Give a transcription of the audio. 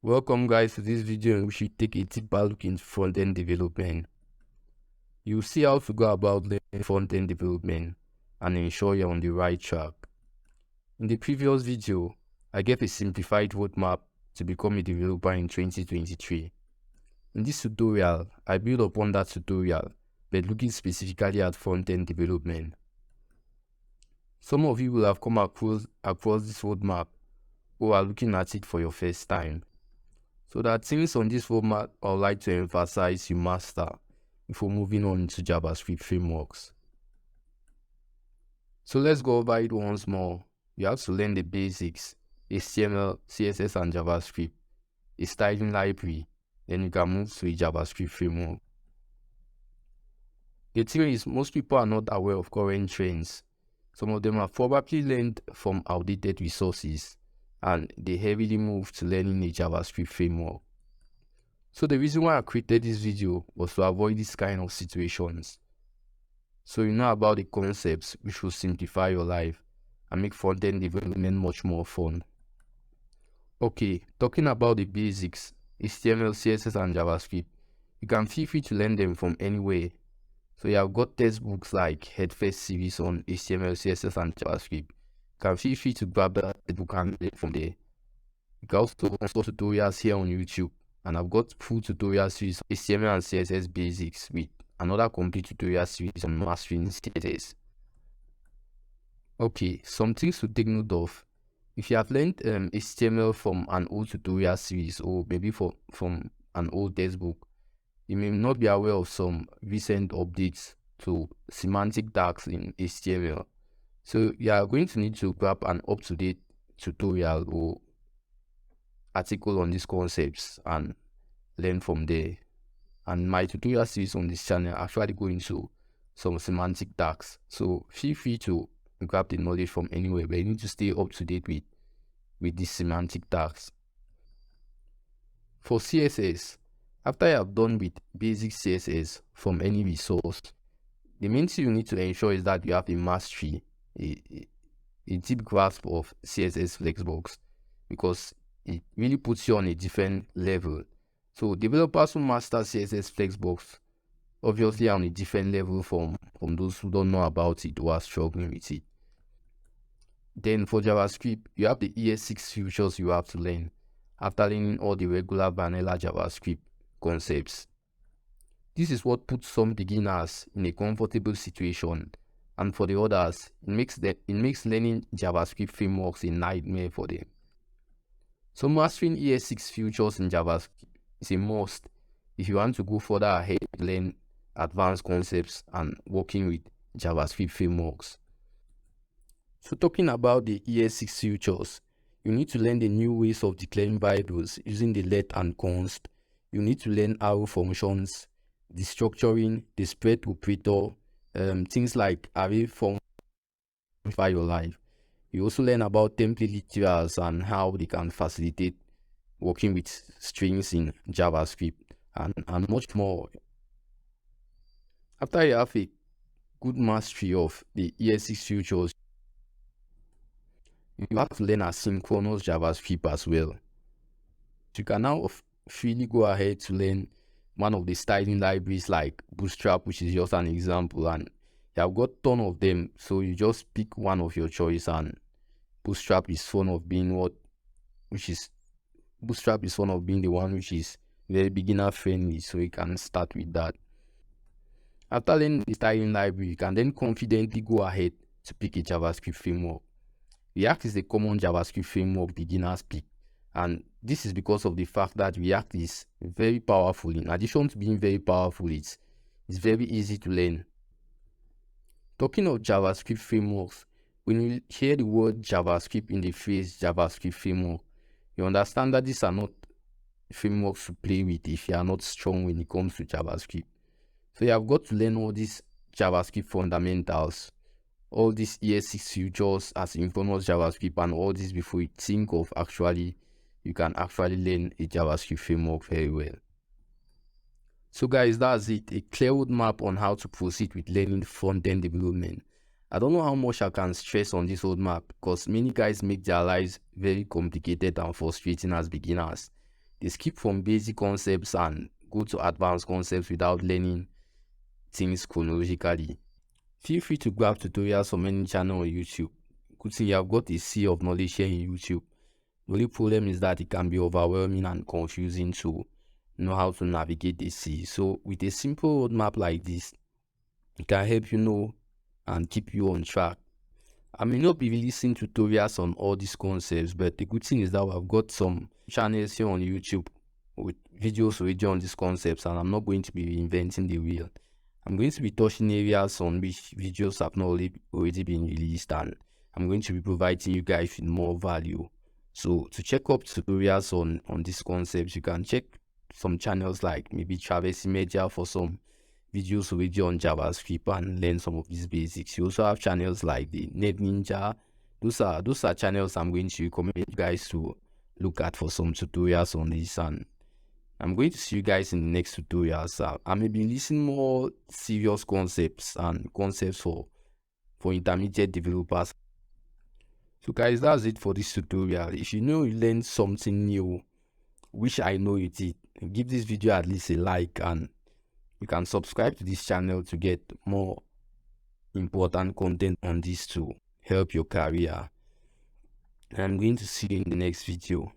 Welcome guys to this video in which we take a deeper look into front-end development. You'll see how to go about learning front-end development and ensure you're on the right track. In the previous video, I gave a simplified roadmap to become a developer in 2023. In this tutorial, I build upon that tutorial by looking specifically at front-end development. Some of you will have come across this roadmap or are looking at it for your first time. So there are things on this roadmap I would like to emphasize you master before moving on into JavaScript frameworks. So let's go over it once more. You have to learn the basics: HTML, CSS and JavaScript, a styling library, then you can move to a JavaScript framework. The thing is, most people are not aware of current trends. Some of them are probably learned from outdated resources, and they heavily move to learning a JavaScript framework. So the reason why I created this video was to avoid this kind of situations. So you know about the concepts which will simplify your life and make front-end development much more fun. Okay, talking about the basics, HTML, CSS and JavaScript, you can feel free to learn them from anywhere. So you have got textbooks like Headfirst series on HTML, CSS and JavaScript. You can feel free to grab that book and learn from there. You can also watch tutorials here on YouTube, and I've got full tutorial series on HTML and CSS basics with another complete tutorial series on mastering CSS. Okay, some things to take note of. If you have learned HTML from an old tutorial series or maybe from an old textbook, you may not be aware of some recent updates to semantic tags in HTML. So you are going to need to grab an up-to-date tutorial or article on these concepts and learn from there. And my tutorial series on this channel actually go into some semantic tags. So feel free to grab the knowledge from anywhere, but you need to stay up to date with these semantic tags. For CSS, after you have done with basic CSS from any resource, the main thing you need to ensure is that you have a mastery, a deep grasp of CSS Flexbox, because it really puts you on a different level. So developers who master CSS Flexbox obviously are on a different level from those who don't know about it or are struggling with it. Then for JavaScript, you have the ES6 features you have to learn after learning all the regular vanilla JavaScript concepts. This is what puts some beginners in a comfortable situation, and for the others, it makes learning JavaScript frameworks a nightmare for them. So mastering ES6 features in JavaScript is a must if you want to go further ahead to learn advanced concepts and working with JavaScript frameworks. So talking about the ES6 features, you need to learn the new ways of declaring variables using the let and const. You need to learn arrow functions, the structuring, the spread operator, things like array form for your life. You also learn about template literals and how they can facilitate working with strings in JavaScript and much more. After you have a good mastery of the ES6 features, you have to learn asynchronous JavaScript as well. You can now freely go ahead to learn one of the styling libraries like Bootstrap, which is just an example, and you have got a ton of them. So you just pick one of your choice, and Bootstrap is one of being the one which is very beginner friendly, so you can start with that. After learning the styling library, you can then confidently go ahead to pick a JavaScript framework. React is the common JavaScript framework beginners pick, and this is because of the fact that React is very powerful. In addition to being very powerful, it's very easy to learn. Talking of JavaScript frameworks, when you hear the word JavaScript in the phrase JavaScript framework, you understand that these are not frameworks to play with if you are not strong when it comes to JavaScript. So you have got to learn all these JavaScript fundamentals, all these ES6 features, asynchronous JavaScript, and all this before you think of you can actually learn a JavaScript framework very well. So guys, that's it, a clear roadmap on how to proceed with learning front-end development. I don't know how much I can stress on this roadmap because many guys make their lives very complicated and frustrating as beginners. They skip from basic concepts and go to advanced concepts without learning things chronologically. Feel free to grab tutorials from any channel on YouTube. Good thing you have got a sea of knowledge here in YouTube. The only problem is that it can be overwhelming and confusing to know how to navigate the sea. So with a simple roadmap like this, it can help you know and keep you on track. I may not be releasing tutorials on all these concepts, but the good thing is that I've got some channels here on YouTube with videos already on these concepts, and I'm not going to be reinventing the wheel. I'm going to be touching areas on which videos have not already been released, and I'm going to be providing you guys with more value. So to check up tutorials on these concepts, you can check some channels like maybe Traversing Media for some videos already on JavaScript and learn some of these basics. You also have channels like the Net Ninja. Those are channels I'm going to recommend you guys to look at for some tutorials on this, and I'm going to see you guys in the next tutorials. I may be releasing more serious concepts and concepts for intermediate developers. So guys, that's it for this tutorial. If you know you learned something new, which I know you did, give this video at least a like, and you can subscribe to this channel to get more important content on this to help your career. I'm going to see you in the next video.